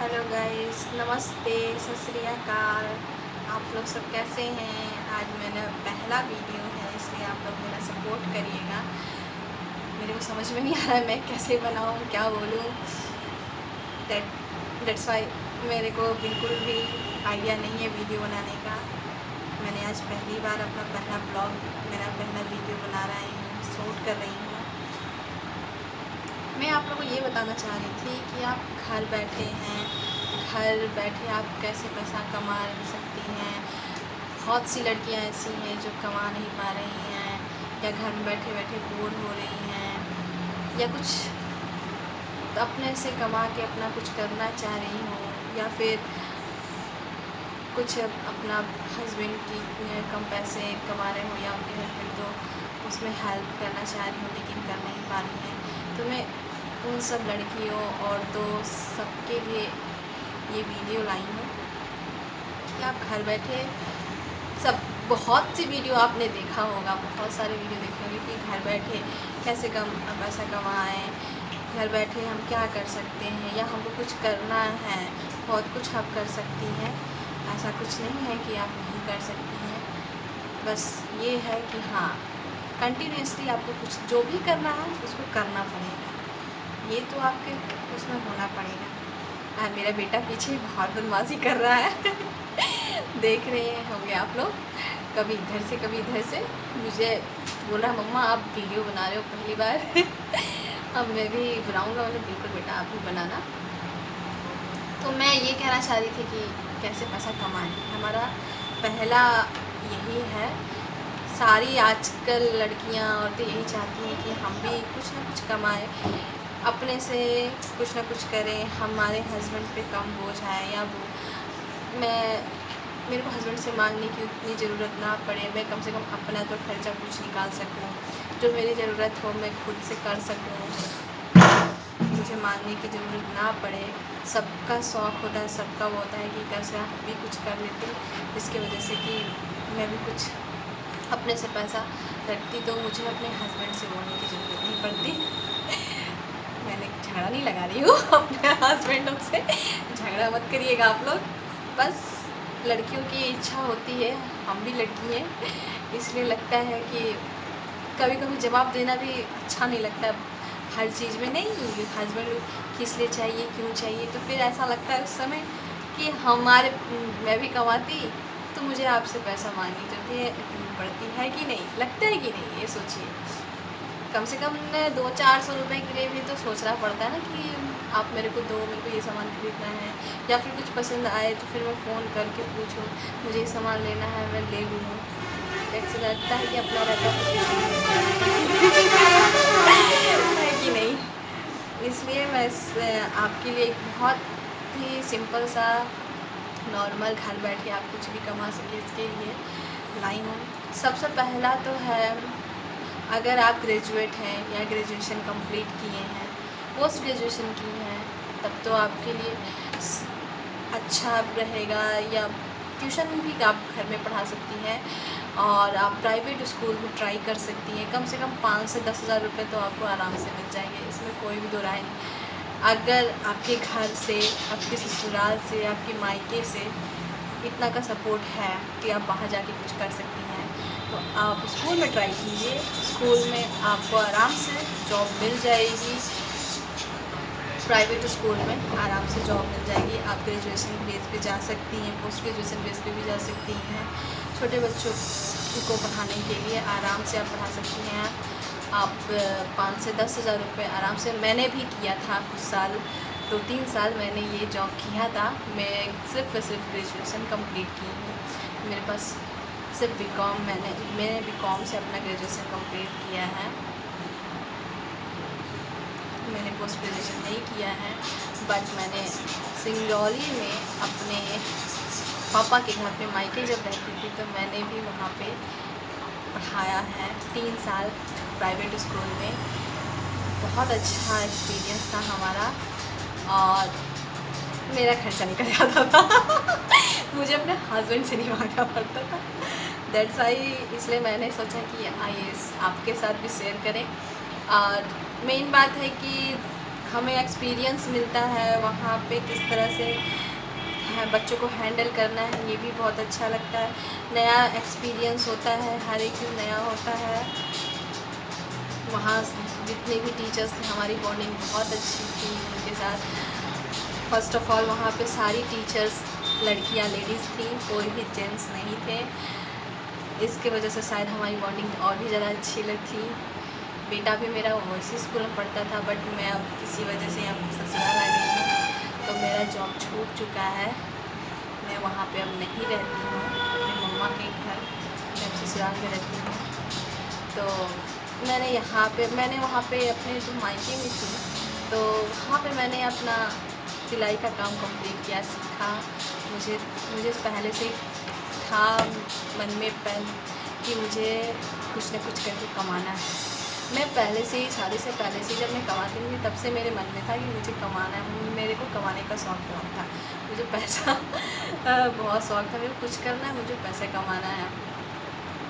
Hello guys, नमस्ते, सत श्री अकाल। आप लोग सब कैसे हैं? आज मेरा पहला वीडियो है, इसलिए आप लोग मेरा सपोर्ट करिएगा। मेरे को समझ में नहीं आ रहा है मैं कैसे बनाऊँ, क्या बोलूँ। डेट्स वाई मेरे को बिल्कुल भी आइडिया नहीं है वीडियो बनाने का। मैंने आज पहली बार अपना पहला ब्लॉग, मेरा पहला वीडियो बना रही हूँ, शूट कर रही हूँ। मैं आप लोगों को ये बताना चाह रही थी कि आप घर बैठे आप कैसे पैसा कमा सकती हैं। बहुत सी लड़कियां ऐसी हैं जो कमा नहीं पा रही हैं, या घर में बैठे बैठे बोर हो रही हैं, या कुछ अपने से कमा के अपना कुछ करना चाह रही हूँ, या फिर कुछ अपना हस्बैंड की कम पैसे कमा रहे हो, या उनके हस्बैंड तो उसमें हेल्प करना चाह रही हूँ लेकिन कर नहीं पा रही हैं। तो मैं उन सब लड़कियों और तो सबके लिए ये वीडियो लाई हूँ कि आप घर बैठे सब बहुत सी वीडियो आपने देखा होगा, बहुत सारे वीडियो देखे होंगे कि घर बैठे कैसे पैसा कमाएं, घर बैठे हम क्या कर सकते हैं, या हमको कुछ करना है। बहुत कुछ आप कर सकती हैं, ऐसा कुछ नहीं है कि आप नहीं कर सकती हैं। बस ये है कि हाँ, कंटिन्यूसली आपको कुछ जो भी करना है उसको करना पड़ेगा, ये तो आपके उसमें होना पड़ेगा। मेरा बेटा पीछे बहुत बदमाशी कर रहा है देख रहे होंगे आप लोग, कभी इधर से कभी इधर से। मुझे बोल रहा मम्मा आप वीडियो बना रहे हो पहली बार अब मैं भी बनाऊंगा। मतलब बिल्कुल बेटा आप भी बनाना। तो मैं ये कहना चाह रही थी कि कैसे पैसा कमाएं, हमारा पहला यही है। सारी आजकल लड़कियां औरतें यही चाहती हैं कि हम भी कुछ ना कुछ कमाएं, अपने से कुछ ना कुछ करें, हमारे हस्बैंड पे कम बोझ आए, या वो मेरे को हस्बैंड से मांगने की उतनी ज़रूरत ना पड़े। मैं कम से कम अपना तो खर्चा कुछ निकाल सकूं, जो मेरी ज़रूरत हो मैं खुद से कर सकूं, मुझे मांगने की ज़रूरत ना पड़े। सबका शौक़ होता है, सबका वो होता है कि कैसे हम भी कुछ कर लेते, जिसकी वजह से कि मैं भी कुछ अपने से पैसा रखती तो मुझे अपने हस्बैंड से बोलने की ज़रूरत नहीं पड़ती मैंने झगड़ा नहीं लगा रही हूँ अपने हस्बैंडों से, झगड़ा मत करिएगा आप लोग। बस लड़कियों की इच्छा होती है, हम भी लड़की हैं, इसलिए लगता है कि कभी कभी जवाब देना भी अच्छा नहीं लगता हर चीज़ में। नहीं, हस्बैंड किस लिए चाहिए, क्यों चाहिए, तो फिर ऐसा लगता है उस समय कि मैं भी कमाती तो मुझे आपसे पैसा मांगनी पड़ती है कि नहीं, लगता है कि नहीं, ये सोचिए। कम से कम 200-400 रुपये के लिए भी तो सोचना पड़ता है ना कि आप मेरे को दो, मेरे को ये सामान खरीदना है, या फिर कुछ पसंद आए तो फिर मैं फ़ोन करके पूछूँ मुझे ये सामान लेना है, मैं ले लूँ। ऐसा लगता है कि अपना रहता है कि नहीं। इसलिए मैं आपके लिए एक बहुत ही सिंपल सा नॉर्मल घर बैठे आप कुछ भी कमा सके इसके लिए लाई हूँ। सबसे पहला तो है, अगर आप ग्रेजुएट हैं या ग्रेजुएशन कंप्लीट किए हैं, पोस्ट ग्रेजुएशन की हैं, तब तो आपके लिए अच्छा रहेगा, या ट्यूशन भी आप घर में पढ़ा सकती हैं, और आप प्राइवेट स्कूल में ट्राई कर सकती हैं। कम से कम 5 से 10 हज़ार रुपये तो आपको आराम से मिल जाएंगे, इसमें कोई भी दो राय नहीं। अगर आपके घर से, आपके ससुराल से, आपके मायके से इतना का सपोर्ट है कि आप बाहर जाके कुछ कर सकती हैं, तो आप स्कूल में ट्राई कीजिए। स्कूल में आपको आराम से जॉब मिल जाएगी, प्राइवेट स्कूल में आराम से जॉब मिल जाएगी। आप ग्रेजुएशन बेस पे जा सकती हैं, पोस्ट ग्रेजुएशन बेस पे भी जा सकती हैं। छोटे बच्चों को पढ़ाने के लिए आराम से आप पढ़ा सकती हैं। आप 5 से 10 हज़ार रुपये आराम से, मैंने भी किया था कुछ साल, 2-3 साल मैंने ये जॉब किया था। मैं सिर्फ ग्रेजुएशन कंप्लीट की हूँ, मेरे पास सिर्फ बीकॉम, मैंने बीकॉम से अपना ग्रेजुएशन कंप्लीट किया है। मैंने पोस्ट ग्रेजुएशन नहीं किया है, बट मैंने सिंगरौली में अपने पापा के घर पे मायके जब रहती थी तो मैंने भी वहाँ पे पढ़ाया है 3 साल प्राइवेट स्कूल में। बहुत अच्छा एक्सपीरियंस था हमारा, और मेरा खर्चा निकल जाता था मुझे अपने हस्बैंड से नहीं मांगना पड़ता था। दैट्स वाई, इसलिए मैंने सोचा कि आइए आपके साथ भी शेयर करें। और मेन बात है कि हमें एक्सपीरियंस मिलता है वहाँ पे किस तरह से बच्चों को हैंडल करना है, ये भी बहुत अच्छा लगता है। नया एक्सपीरियंस होता है, हर एक चीज़ नया होता है। वहाँ जितने भी टीचर्स थे हमारी बॉन्डिंग बहुत अच्छी थी उनके साथ। फ़र्स्ट ऑफ़ ऑल वहाँ पे सारी टीचर्स लड़कियाँ लेडीज़ थी, कोई भी जेंट्स नहीं थे। इसकी वजह से शायद हमारी बॉन्डिंग और भी ज़्यादा अच्छी थी। बेटा भी मेरा उसी स्कूल में पढ़ता था, बट मैं अब किसी वजह से अब ससुराल आ गई हूँ, तो मेरा जॉब छूट चुका है। मैं वहाँ पे अब नहीं रहती हूँ, अपनी मम्मा के घर, मैं ससुराल में रहती हूँ। तो मैंने वहाँ पे अपने जो मायके में थी, तो वहाँ पे मैंने अपना सिलाई का काम कंप्लीट किया, सीखा। मुझे पहले से था मन में कि मुझे कुछ न कुछ करके कमाना है। मैं पहले से ही, शादी से पहले से जब मैं कमाती नहीं थी, तब से मेरे मन में था कि मुझे कमाना है। मेरे को कमाने का शौक़ बहुत था, मुझे पैसा बहुत शौक़ था, मेरे को कुछ करना है, मुझे पैसे कमाना है।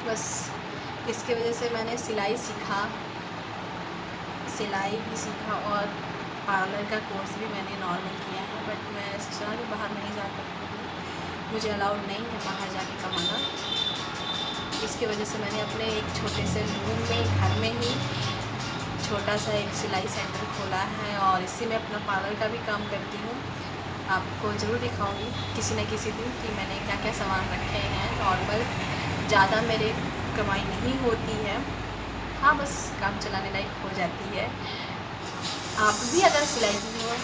बस इसकी वजह से मैंने सिलाई सीखा, सिलाई भी सीखा और पार्लर का कोर्स भी मैंने नॉर्मल किया है। बट मैं ससुराल में बाहर नहीं जा सकती हूँ, मुझे अलाउड नहीं है बाहर जाके कमाना। इसकी वजह से मैंने अपने एक छोटे से रूम में, घर में ही छोटा सा एक सिलाई सेंटर खोला है और इसी में अपना पार्लर का भी काम करती हूँ। आपको ज़रूर दिखाऊंगी किसी न किसी दिन कि मैंने क्या क्या सामान रखे हैं। नॉर्मल ज़्यादा मेरे कमाई नहीं होती है, हाँ बस काम चलाने लायक हो जाती है। आप भी अगर सिलाई की हो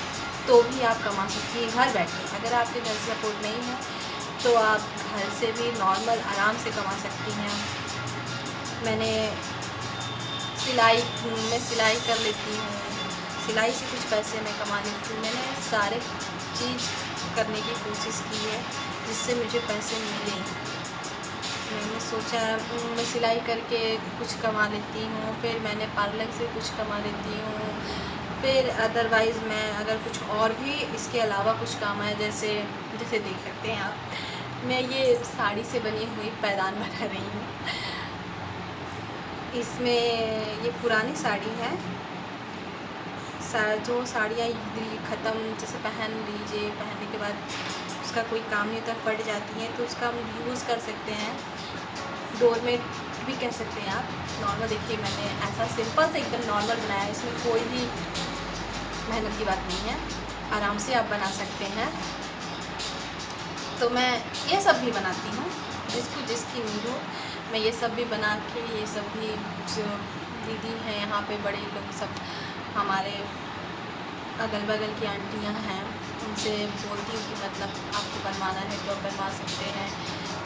तो भी आप कमा सकती हैं घर बैठे। अगर आपके घर से सपोर्ट नहीं है तो आप घर से भी नॉर्मल आराम से कमा सकती हैं। मैं सिलाई कर लेती हूँ, सिलाई से कुछ पैसे मैं कमा लेती हूँ। मैंने सारे चीज़ करने की कोशिश की है जिससे मुझे पैसे मिले। मैंने सोचा मैं सिलाई करके कुछ कमा लेती हूँ, फिर मैंने पार्लर से कुछ कमा लेती हूँ, फिर अदरवाइज़ मैं अगर कुछ और भी इसके अलावा कुछ काम है, जैसे देख सकते हैं आप, मैं ये साड़ी से बनी हुई पैदान बना रही हूँ। इसमें ये पुरानी साड़ी है, जो साड़ियाँ ख़त्म जैसे पहन लीजिए, पहनने के बाद उसका कोई काम नहीं होता, फट जाती हैं, तो उसका हम यूज़ कर सकते हैं। डोरमेट भी कह सकते हैं आप। नॉर्मल देखिए मैंने ऐसा सिंपल से एकदम नॉर्मल बनाया है, इसमें कोई भी मेहनत की बात नहीं है, आराम से आप बना सकते हैं। तो मैं ये सब भी बनाती हूँ, जिसकी नीड हो मैं ये सब भी बना के, ये सब भी जो दीदी हैं यहाँ पे, बड़े लोग सब हमारे अगल बगल की आंटियाँ हैं, उनसे बोलती हूँ कि मतलब आपको बनवाना है तो बनवा सकते हैं।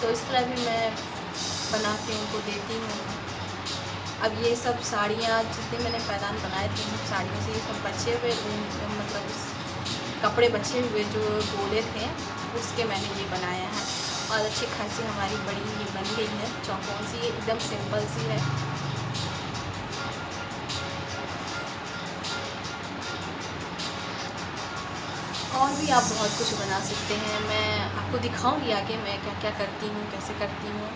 तो इस तरह भी मैं बना के उनको देती हूँ। अब ये सब साड़ियाँ जितने मैंने पैदान बनाए थे, सब साड़ियों से ये सब बचे हुए, मतलब कपड़े बचे हुए जो बोले थे उसके मैंने ये बनाया है और अच्छी खासी हमारी बड़ी ये बन गई है। चौकोन सी, एकदम सिंपल सी है। और भी आप बहुत कुछ बना सकते हैं, मैं आपको दिखाऊंगी आगे मैं क्या क्या करती हूँ, कैसे करती हूँ।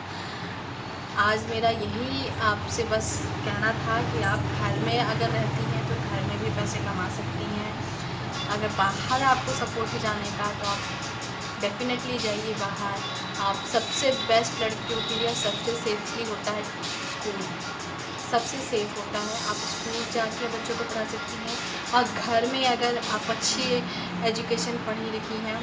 आज मेरा यही आपसे बस कहना था कि आप घर में अगर रहती हैं तो घर में भी पैसे कमा सकती हैं। अगर बाहर आपको सपोर्ट जाने का तो आप डेफिनेटली जाइए बाहर। आप सबसे बेस्ट लड़कियों के लिए सबसे सेफली होता है स्कूल, सबसे सेफ़ होता है। आप स्कूल जाके बच्चों को पढ़ा सकती हैं और घर में अगर आप अच्छी एजुकेशन पढ़ी लिखी हैं,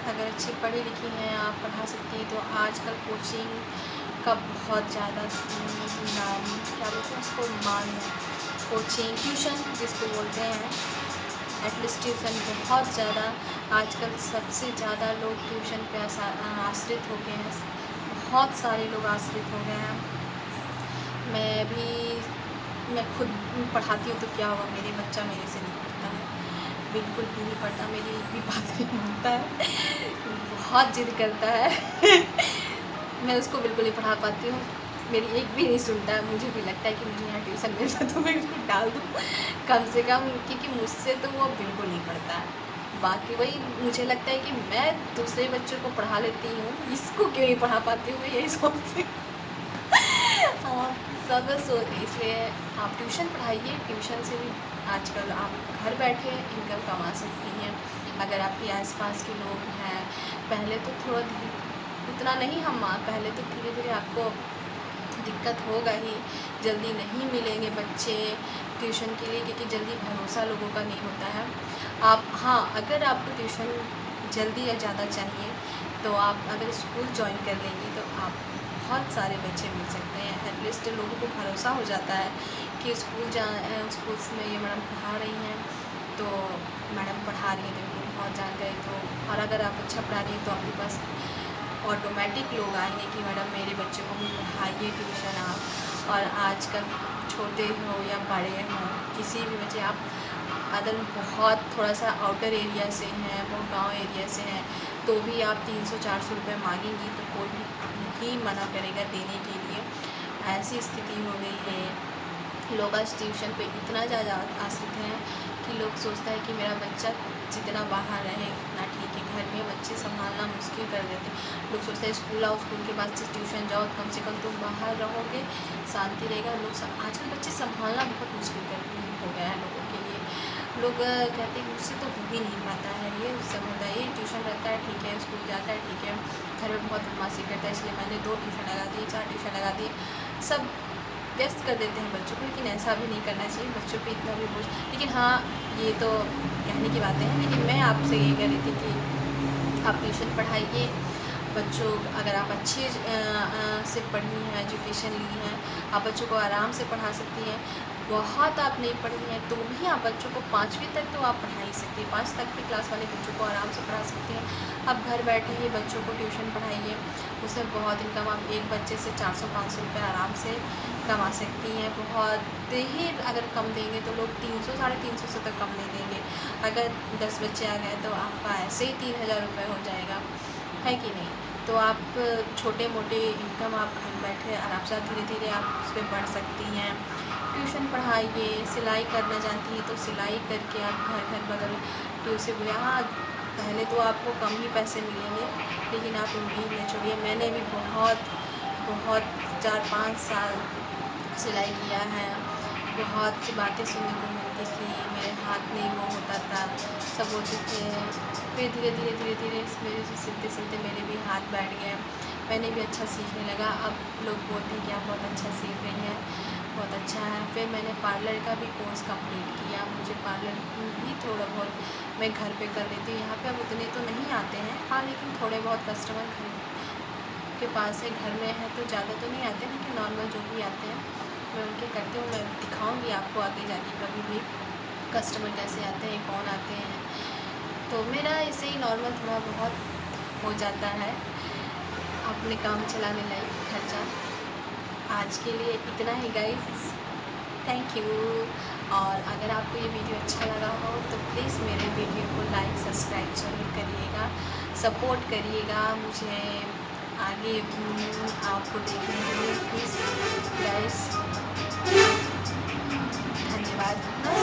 अगर अच्छी पढ़ी लिखी हैं, आप पढ़ा सकती हैं। तो आजकल कोचिंग का बहुत ज़्यादा नाम, क्या बोलते हैं उसको, मान है। कोचिंग, ट्यूशन जिसको बोलते हैं, एटलीस्ट ट्यूशन बहुत ज़्यादा आजकल सबसे ज़्यादा लोग ट्यूशन पे आश्रित हो गए हैं। बहुत सारे लोग आश्रित हो गए हैं। मैं खुद पढ़ाती हूँ तो क्या हुआ, मेरे बच्चा मेरे से नहीं पढ़ता है, बिल्कुल भी नहीं पढ़ता, मेरी एक भी बात नहीं मानता है, बहुत ज़िद करता है। मैं उसको बिल्कुल नहीं पढ़ा पाती हूँ। मेरी एक भी नहीं सुनता। मुझे भी लगता है कि मुझे यहाँ ट्यूशन मिल जाए तो मैं इसको डाल दूँ कम से कम, क्योंकि मुझसे तो वो बिल्कुल नहीं पढ़ता है। बाकी वही मुझे लगता है कि मैं दूसरे बच्चों को पढ़ा लेती हूँ, इसको क्यों नहीं पढ़ा पाती हूँ, मैं यही सोचती हूँ। हाँ, सब इसलिए आप ट्यूशन पढ़ाइए। ट्यूशन से भी आजकल आप घर बैठे इनकम कमा सकती हैं। अगर आपके आसपास के लोग हैं, पहले तो थोड़ा उतना नहीं, हम पहले तो धीरे धीरे आपको दिक्कत होगा ही, जल्दी नहीं मिलेंगे बच्चे ट्यूशन के लिए, क्योंकि जल्दी भरोसा लोगों का नहीं होता है। आप हाँ, अगर आपको ट्यूशन जल्दी या ज़्यादा चाहिए तो आप अगर स्कूल ज्वाइन कर लेंगी तो आप बहुत सारे बच्चे मिल सकते हैं। एटलीस्ट लोगों को भरोसा हो जाता है कि स्कूल्स में ये मैडम पढ़ा रही हैं, तो मैडम पढ़ा रही हैं तो इनको बहुत जानकारी। तो और अगर आप अच्छा पढ़ा रही हैं तो आपके पास ऑटोमेटिक लोग आएंगे कि मैडम मेरे बच्चे को भी पढ़ाइए ट्यूशन आप। और आजकल छोटे हो या बड़े हों, किसी भी बच्चे आप अगर बहुत थोड़ा सा आउटर एरिया से हैं, बहुत गांव एरिया से हैं, तो भी आप 300-400 रुपये मांगेंगी तो कोई भी नहीं मना करेगा देने के लिए। ऐसी स्थिति हो गई है। लोग आज ट्यूशन पे इतना ज़्यादा आश्रित हैं कि लोग सोचता है कि मेरा बच्चा जितना बाहर रहे उतना ठीक है, घर में बच्चे संभालना मुश्किल कर देते हैं। लोग सोचते हैं स्कूल आओ, स्कूल के बाद से ट्यूशन जाओ, कम से कम तुम बाहर रहोगे, शांति रहेगा। आजकल बच्चे संभालना बहुत मुश्किल हो गया है लोगों के लिए। लोग कहते हैं मुझसे तो हो ही नहीं पाता है, ये समझदारी ट्यूशन रहता है ठीक है, स्कूल जाता है ठीक है, घर में बहुत बदमाशी करता है इसलिए मैंने 2 ट्यूशन लगा दिए, 4 ट्यूशन लगा दिए, सब व्यस्त कर देते हैं बच्चों को। लेकिन ऐसा भी नहीं करना चाहिए, बच्चों पे इतना भी बोझ। लेकिन हाँ, ये तो कहने की बातें हैं, लेकिन मैं आपसे ये कह रही थी कि आप ट्यूशन पढ़ाइए बच्चों। अगर आप अच्छे से पढ़ी हैं, एजुकेशन ली हैं, आप बच्चों को आराम से पढ़ा सकती हैं। बहुत आप नहीं पढ़ी हैं तो भी आप बच्चों को 5वीं तक तो आप पढ़ा ही सकती हैं, 5 तक की क्लास वाले बच्चों को आराम से पढ़ा सकती हैं। आप घर बैठे ही बच्चों को ट्यूशन पढ़ाइए, उससे बहुत इनकम, आप एक बच्चे से 400-500 रुपये आराम से कमा सकती हैं। बहुत ही अगर कम देंगे तो लोग 300-350 से तक कम नहीं देंगे। अगर 10 बच्चे आ गए तो आपका ऐसे ही 3000 रुपये हो जाएगा, है कि नहीं। तो आप छोटे मोटे इनकम आप घर बैठे आराम से धीरे धीरे आप उस पर बढ़ सकती हैं। ट्यूशन पढ़ाइए, सिलाई करना जानती हैं तो सिलाई करके आप घर बगल ट्यूशन बोले। हाँ, पहले तो आपको कम ही पैसे मिलेंगे, लेकिन आप उम्मीद न छोड़िए। मैंने भी बहुत 4-5 साल सिलाई किया है। बहुत सी बातें सुनने को मिलती थी, मेरे हाथ नहीं वो होता था, सब बोलते थे। फिर धीरे धीरे मेरे से सिलते मेरे भी हाथ बैठ गए, मैंने भी अच्छा सीखने लगा। अब लोग बोलते हैं कि आप बहुत अच्छा सीख रही हैं, बहुत अच्छा है। फिर मैंने पार्लर का भी कोर्स कंप्लीट किया। मुझे पार्लर भी थोड़ा बहुत मैं घर पे कर लेती हूँ। यहाँ पे अब उतने तो नहीं आते हैं, हाँ, लेकिन थोड़े बहुत कस्टमर घर के पास है, घर में है तो ज़्यादा तो नहीं आते, लेकिन नॉर्मल जो भी आते हैं मैं उनके करती हूँ। मैं दिखाऊँगी आपको आगे जाके कभी भी कस्टमर कैसे आते हैं, कौन आते हैं। तो मेरा ऐसे ही नॉर्मल थोड़ा बहुत हो जाता है अपने काम चलाने लायक खर्चा। आज के लिए इतना ही गाइस, थैंक यू। और अगर आपको ये वीडियो अच्छा लगा हो तो प्लीज़ मेरे वीडियो को लाइक सब्सक्राइब ज़रूर करिएगा, सपोर्ट करिएगा मुझे आगे आपको देखने के लिए। प्लीज़ गाइस, धन्यवाद।